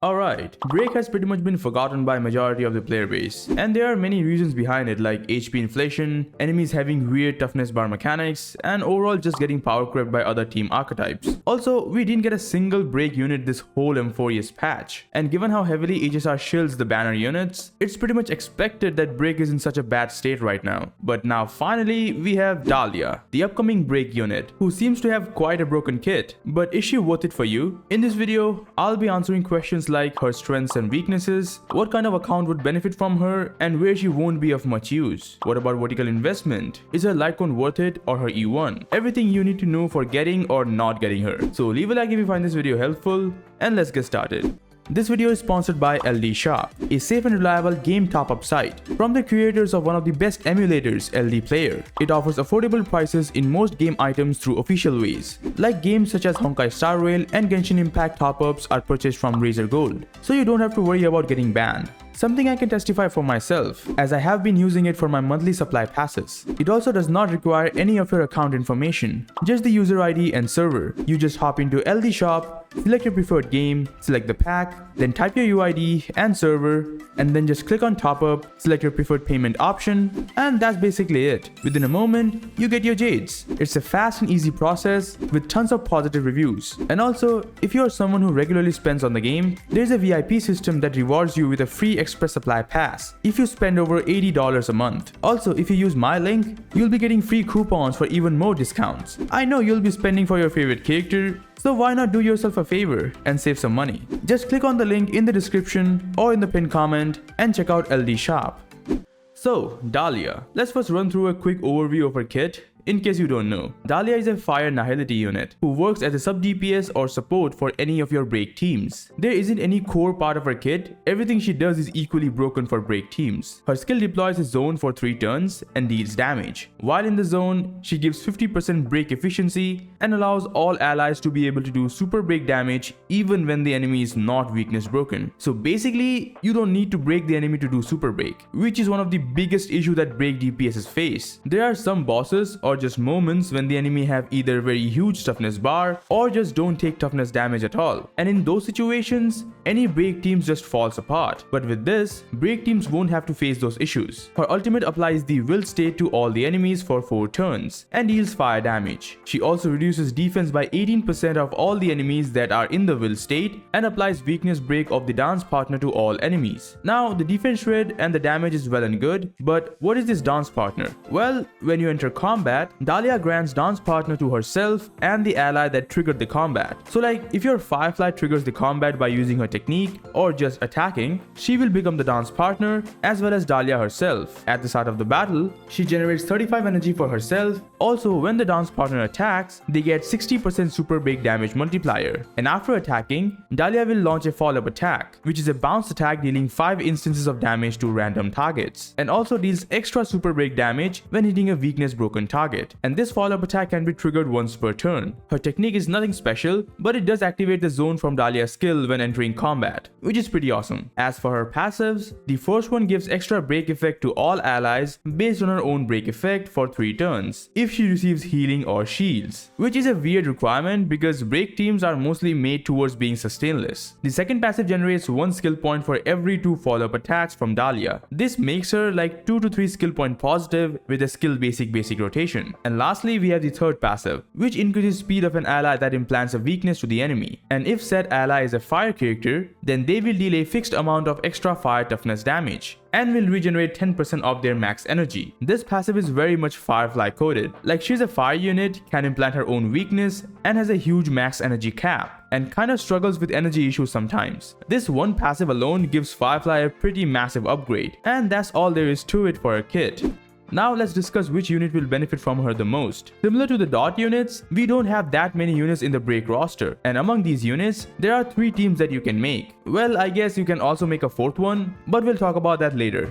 Alright, break has pretty much been forgotten by majority of the player base, and there are many reasons behind it like HP inflation, enemies having weird toughness bar mechanics, and overall just getting power crept by other team archetypes. Also, we didn't get a single break unit this whole M4ES patch, and given how heavily HSR shields the banner units, it's pretty much expected that break is in such a bad state right now. But now finally, we have Dahlia, the upcoming break unit, who seems to have quite a broken kit. But is she worth it for you? In this video, I'll be answering questions like her strengths and weaknesses, what kind of account would benefit from her, and where she won't be of much use. What about vertical investment? Is her Litecoin worth it or her E1? Everything you need to know for getting or not getting her. So leave a like if you find this video helpful, and let's get started. This video is sponsored by LD Shop, a safe and reliable game top-up site from the creators of one of the best emulators, LD Player. It offers affordable prices in most game items through official ways, like games such as Honkai Star Rail and Genshin Impact top-ups are purchased from Razer Gold, so you don't have to worry about getting banned. Something I can testify for myself, as I have been using it for my monthly supply passes. It also does not require any of your account information, just the user ID and server. You just hop into LD Shop, select your preferred game, select the pack, then type your UID and server, and then just click on top up, select your preferred payment option, and that's basically it. Within a moment, you get your jades. It's a fast and easy process with tons of positive reviews. And also, if you are someone who regularly spends on the game, there's a VIP system that rewards you with a free express supply pass if you spend over $80 a month. Also, if you use my link, you'll be getting free coupons for even more discounts. I know you'll be spending for your favorite character, so why not do yourself a favor and save some money? Just click on the link in the description or in the pinned comment and check out LD Shop. So, Dahlia. Let's first run through a quick overview of her kit. In case you don't know, Dahlia is a fire nihility unit who works as a sub DPS or support for any of your break teams. There isn't any core part of her kit, everything she does is equally broken for break teams. Her skill deploys a zone for 3 turns and deals damage. While in the zone, she gives 50% break efficiency and allows all allies to be able to do super break damage even when the enemy is not weakness broken. So basically, you don't need to break the enemy to do super break, which is one of the biggest issues that break DPSs face. There are some bosses or just moments when the enemy have either very huge toughness bar or just don't take toughness damage at all, and in those situations any break teams just falls apart. But with this, break teams won't have to face those issues. Her ultimate applies the will state to all the enemies for 4 turns and deals fire damage. She also reduces defense by 18% of all the enemies that are in the will state and applies weakness break of the dance partner to all enemies. Now the defense shred and the damage is well and good, but what is this dance partner? Well, when you enter combat, Dahlia grants dance partner to herself and the ally that triggered the combat. So like, if your Firefly triggers the combat by using her technique or just attacking, she will become the dance partner as well as Dahlia herself. At the start of the battle, she generates 35 energy for herself. Also, when the dance partner attacks, they get 60% super break damage multiplier. And after attacking, Dahlia will launch a follow-up attack, which is a bounce attack dealing 5 instances of damage to random targets, and also deals extra super break damage when hitting a weakness broken target. And this follow-up attack can be triggered once per turn. Her technique is nothing special, but it does activate the zone from Dahlia's skill when entering combat, which is pretty awesome. As for her passives, the first one gives extra break effect to all allies based on her own break effect for 3 turns if she receives healing or shields, which is a weird requirement because break teams are mostly made towards being sustainless. The second passive generates 1 skill point for every 2 follow-up attacks from Dahlia. This makes her like 2 to 3 skill point positive with a skill basic rotation. And lastly, we have the third passive, which increases speed of an ally that implants a weakness to the enemy. And if said ally is a fire character, then they will deal a fixed amount of extra fire toughness damage and will regenerate 10% of their max energy. This passive is very much Firefly coded. Like, she's a fire unit, can implant her own weakness, and has a huge max energy cap, and kinda struggles with energy issues sometimes. This one passive alone gives Firefly a pretty massive upgrade, and that's all there is to it for a kit. Now let's discuss which unit will benefit from her the most. Similar to the dot units, we don't have that many units in the break roster, and among these units, there are 3 teams that you can make. Well, I guess you can also make a 4th one, but we'll talk about that later.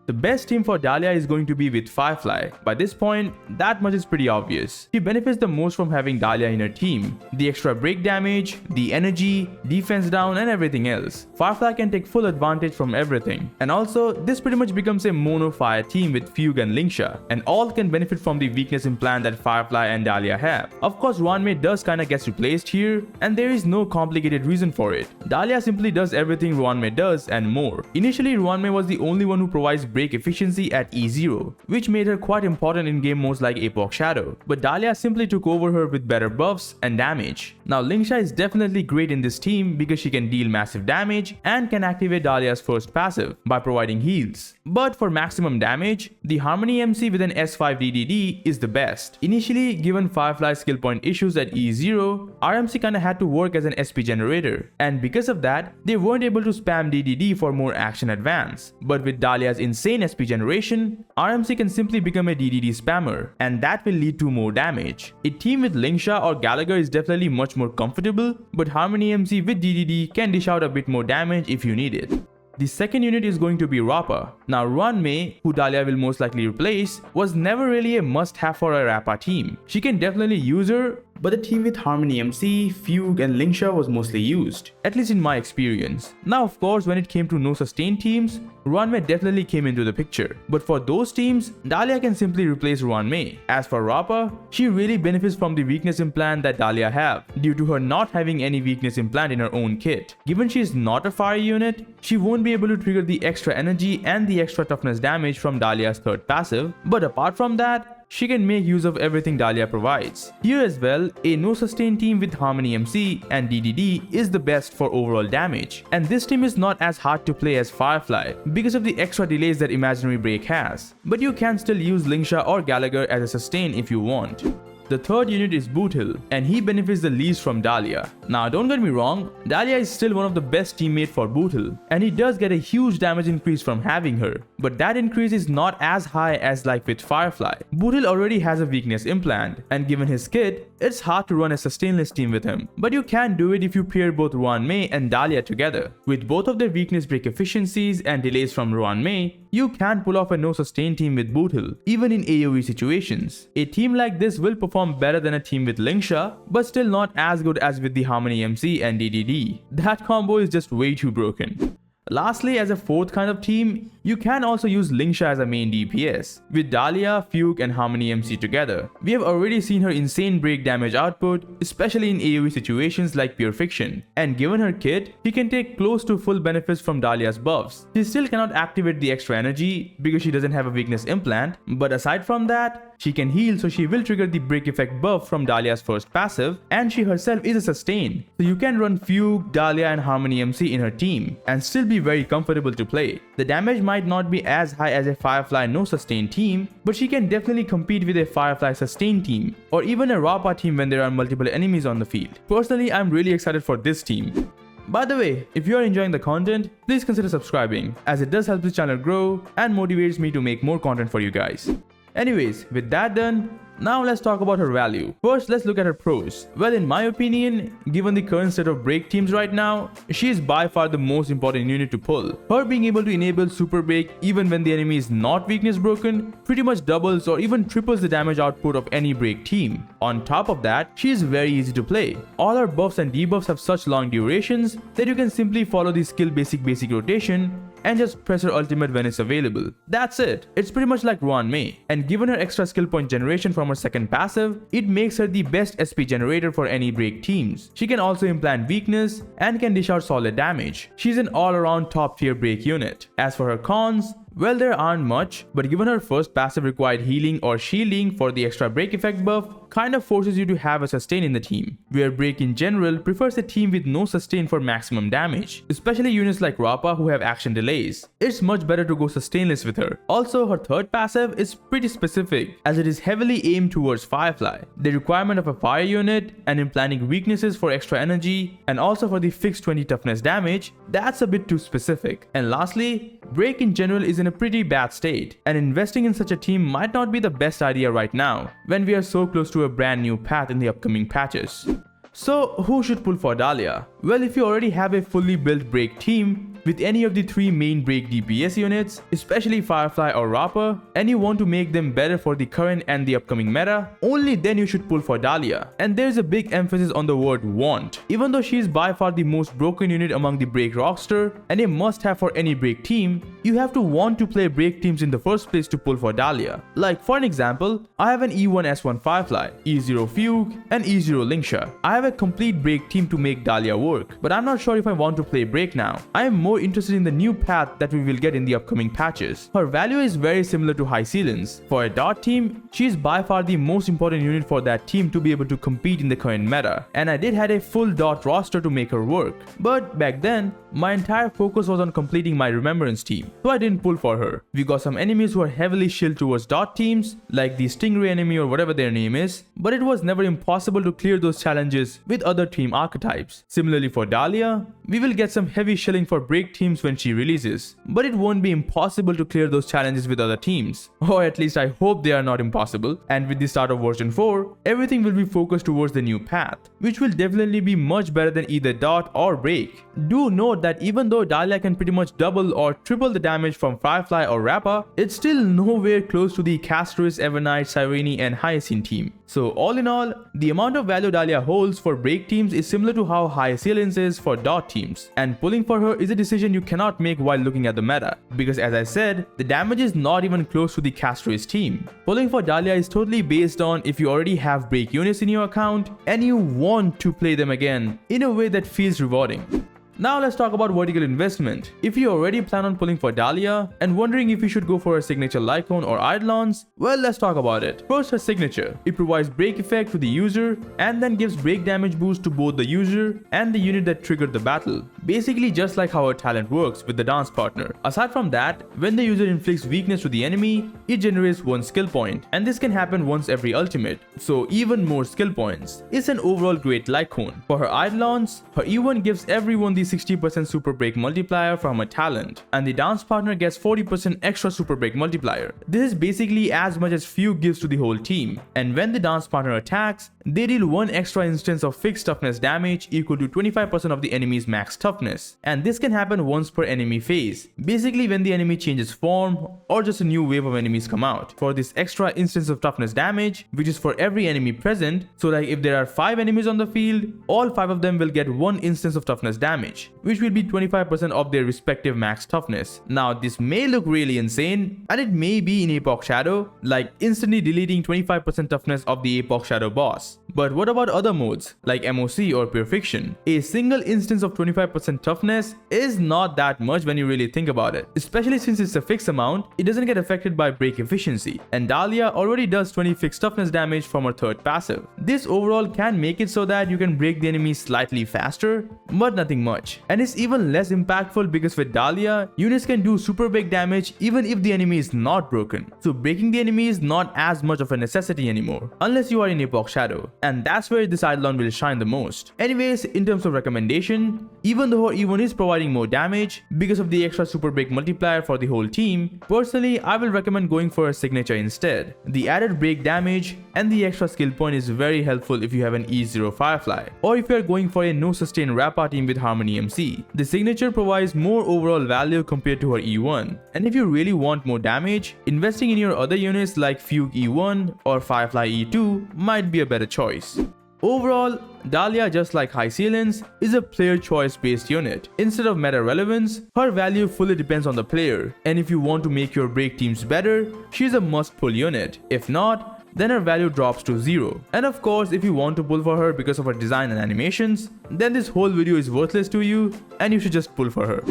The best team for Dahlia is going to be with Firefly. By this point, that much is pretty obvious. She benefits the most from having Dahlia in her team. The extra break damage, the energy, defense down and everything else. Firefly can take full advantage from everything. And also, this pretty much becomes a mono fire team with Fugue and Lingsha, and all can benefit from the weakness implant that Firefly and Dahlia have. Of course, Ruanmei does kinda gets replaced here, and there is no complicated reason for it. Dahlia simply does everything Ruanmei does and more. Initially, Ruanmei was the only one who provides break efficiency at E0, which made her quite important in game modes like Epoch Shadow, but Dahlia simply took over her with better buffs and damage. Now Lingsha is definitely great in this team because she can deal massive damage and can activate Dahlia's first passive by providing heals. But for maximum damage, the Harmony MC with an S5 DDD is the best. Initially, given Firefly's skill point issues at E0, RMC kinda had to work as an SP generator, and because of that, they weren't able to spam DDD for more action advance. But with Dahlia's insane SP generation, RMC can simply become a DDD spammer, and that will lead to more damage. A team with Lingsha or Gallagher is definitely much more comfortable, but Harmony MC with DDD can dish out a bit more damage if you need it. The second unit is going to be Rappa. Now Ruanmei, who Dahlia will most likely replace, was never really a must-have for a Rappa team. She can definitely use her, but the team with Harmony MC, Fugue and Lingsha was mostly used, at least in my experience. Now of course, when it came to no sustain teams, Ruanmei definitely came into the picture, but for those teams, Dahlia can simply replace Ruanmei. As for Rappa, she really benefits from the weakness implant that Dahlia have, due to her not having any weakness implant in her own kit. Given she is not a fire unit, she won't be able to trigger the extra energy and the extra toughness damage from Dahlia's third passive, but apart from that, she can make use of everything Dahlia provides. Here as well, a no sustain team with Harmony MC and DDD is the best for overall damage. And this team is not as hard to play as Firefly because of the extra delays that Imaginary Break has. But you can still use Lingsha or Gallagher as a sustain if you want. The third unit is Boothill, and he benefits the least from Dahlia. Now don't get me wrong, Dahlia is still one of the best teammates for Boothill, and he does get a huge damage increase from having her, but that increase is not as high as like with Firefly. Boothill already has a weakness implant, and given his kit, it's hard to run a sustainless team with him, but you can do it if you pair both Ruanmei and Dahlia together. With both of their weakness break efficiencies and delays from Ruanmei, you can pull off a no sustain team with Boothill, even in AoE situations. A team like this will perform better than a team with Lingsha, but still not as good as with the Harmony MC and DDD. That combo is just way too broken. Lastly, as a fourth kind of team, you can also use Lingsha as a main DPS, with Dahlia, Fugue and Harmony MC together. We have already seen her insane break damage output, especially in AoE situations like Pure Fiction, and given her kit, she can take close to full benefits from Dahlia's buffs. She still cannot activate the extra energy because she doesn't have a weakness implant, but aside from that, she can heal, so she will trigger the break effect buff from Dahlia's first passive, and she herself is a sustain. So you can run Fugue, Dahlia and Harmony MC in her team and still be very comfortable to play. The damage might not be as high as a Firefly no sustain team, but she can definitely compete with a Firefly sustain team or even a Rappa team when there are multiple enemies on the field. Personally, I'm really excited for this team. By the way, if you are enjoying the content, please consider subscribing, as it does help this channel grow and motivates me to make more content for you guys. Anyways, with that done, now let's talk about her value. First, let's look at her pros. Well, in my opinion, given the current state of break teams right now, she is by far the most important unit to pull. Her being able to enable super break even when the enemy is not weakness broken pretty much doubles or even triples the damage output of any break team. On top of that, she is very easy to play. All her buffs and debuffs have such long durations that you can simply follow the skill basic rotation and just press her ultimate when it's available. That's it. It's pretty much like Ruanmei, and given her extra skill point generation from her second passive, it makes her the best SP generator for any break teams. She can also implant weakness and can dish out solid damage. She's an all-around top tier break unit. As for her cons, well, there aren't much, but given her first passive required healing or shielding for the extra break effect buff, kind of forces you to have a sustain in the team, where break in general prefers a team with no sustain for maximum damage, especially units like Rappa who have action delays. It's much better to go sustainless with her. Also, her third passive is pretty specific, as it is heavily aimed towards Firefly. The requirement of a fire unit and implanting weaknesses for extra energy and also for the fixed 20 toughness damage, that's a bit too specific. And lastly, break in general is in a pretty bad state, and investing in such a team might not be the best idea right now, when we are so close to a brand new path in the upcoming patches. So who should pull for Dahlia? Well, if you already have a fully built break team, with any of the 3 main break DPS units, especially Firefly or Rappa, and you want to make them better for the current and the upcoming meta, only then you should pull for Dahlia. And there's a big emphasis on the word want. Even though she is by far the most broken unit among the break roster and a must-have for any break team, you have to want to play break teams in the first place to pull for Dahlia. Like for an example, I have an E1 S1 Firefly, E0 Fugue, and E0 Lingsha. I have a complete break team to make Dahlia work, but I'm not sure if I want to play break now. I am more interested in the new path that we will get in the upcoming patches. Her value is very similar to High Ceilings. For a dot team, she is by far the most important unit for that team to be able to compete in the current meta, and I did had a full dot roster to make her work. But back then, my entire focus was on completing my Remembrance team, so I didn't pull for her. We got some enemies who are heavily shielded towards dot teams, like the Stingray enemy or whatever their name is, but it was never impossible to clear those challenges with other team archetypes. Similarly for Dahlia, we will get some heavy shilling for break teams when she releases, but it won't be impossible to clear those challenges with other teams, or at least I hope they are not impossible. And with the start of version 4, everything will be focused towards the new path, which will definitely be much better than either dot or break. Do note that even though Dahlia can pretty much double or triple the damage from Firefly or Rappa, it's still nowhere close to the Castorus, Evernight, Cyrene and Hyacinth team. So all in all, the amount of value Dahlia holds for break teams is similar to how High Ceilings is for dot teams, and pulling for her is a decision you cannot make while looking at the meta, because as I said, the damage is not even close to the Castorus team. Pulling for Dahlia is totally based on if you already have break units in your account and you want to play them again in a way that feels rewarding. Now let's talk about vertical investment. If you already plan on pulling for Dahlia and wondering if you should go for a signature Lycone or Eidolons, well, let's talk about it. First, her signature. It provides break effect to the user and then gives break damage boost to both the user and the unit that triggered the battle. Basically just like how her talent works with the dance partner. Aside from that, when the user inflicts weakness to the enemy, it generates 1 skill point, and this can happen once every ultimate, so even more skill points. It's an overall great Lycone. For her Eidolons, her E1 gives everyone the 60% super break multiplier from a talent, and the dance partner gets 40% extra super break multiplier. This is basically as much as Fugue gives to the whole team, and when the dance partner attacks, they deal 1 extra instance of fixed toughness damage equal to 25% of the enemy's max toughness, and this can happen once per enemy phase, basically when the enemy changes form or just a new wave of enemies come out. For this extra instance of toughness damage, which is for every enemy present, so like if there are 5 enemies on the field, all 5 of them will get 1 instance of toughness damage, which will be 25% of their respective max toughness. Now this may look really insane, and it may be in Epoch Shadow, like instantly deleting 25% toughness of the Epoch Shadow boss. But what about other modes, like MOC or Pure Fiction? A single instance of 25% toughness is not that much when you really think about it, especially since it's a fixed amount, it doesn't get affected by break efficiency, and Dahlia already does 20 fixed toughness damage from her third passive. This overall can make it so that you can break the enemy slightly faster, but nothing much. And it's even less impactful because with Dahlia, units can do super big damage even if the enemy is not broken, so breaking the enemy is not as much of a necessity anymore, unless you are in Epoch Shadow, and that's where this Eidolon will shine the most. Anyways, in terms of recommendation, even though her E1 is providing more damage because of the extra super break multiplier for the whole team, personally I will recommend going for a signature instead. The added break damage and the extra skill point is very helpful if you have an E0 Firefly, or if you are going for a no sustain Rappa team with Harmony MC. The signature provides more overall value compared to her E1, and if you really want more damage, investing in your other units like Fugue E1 or Firefly E2 might be a better choice. Overall, Dahlia, just like High Ceilings, is a player choice based unit. Instead of meta relevance, her value fully depends on the player, and if you want to make your break teams better, she's a must pull unit. If not, then her value drops to 0. And of course, if you want to pull for her because of her design and animations, then this whole video is worthless to you and you should just pull for her.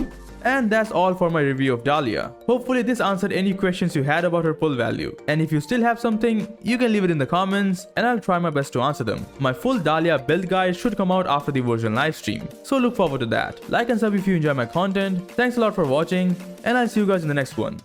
And that's all for my review of Dahlia. Hopefully this answered any questions you had about her pull value. And if you still have something, you can leave it in the comments and I'll try my best to answer them. My full Dahlia build guide should come out after the version livestream, so look forward to that. Like and sub if you enjoy my content. Thanks a lot for watching, and I'll see you guys in the next one.